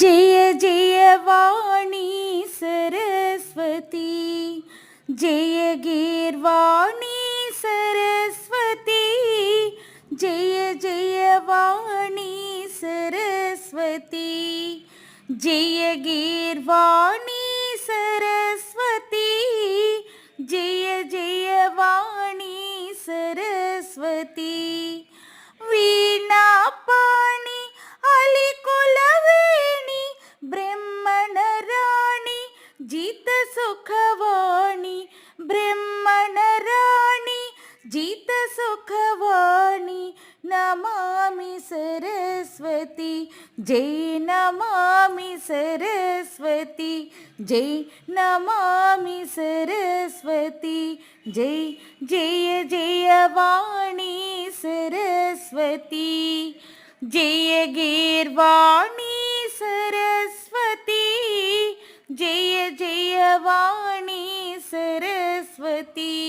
जय जय वाणी सरस्वती, जय गीर्वाणी सरस्वती, जय जय वाणी सरस्वती, जय गीर्वाणी सरस्वती, जय जय वाणी सरस्वती, वीणा पाणी अलिकुलवेणी ब्रह्मण राणी जीत सुखवाणी, ब्रह्मण राणी जीत सुखवाणी, नमामि सरस्वती जय नमामि सरस्वती जय नमामि सरस्वती जय, जय जय वाणी सरस्वती, जय गीर्वाणी सरस्वती, जय जय वाणी सरस्वती।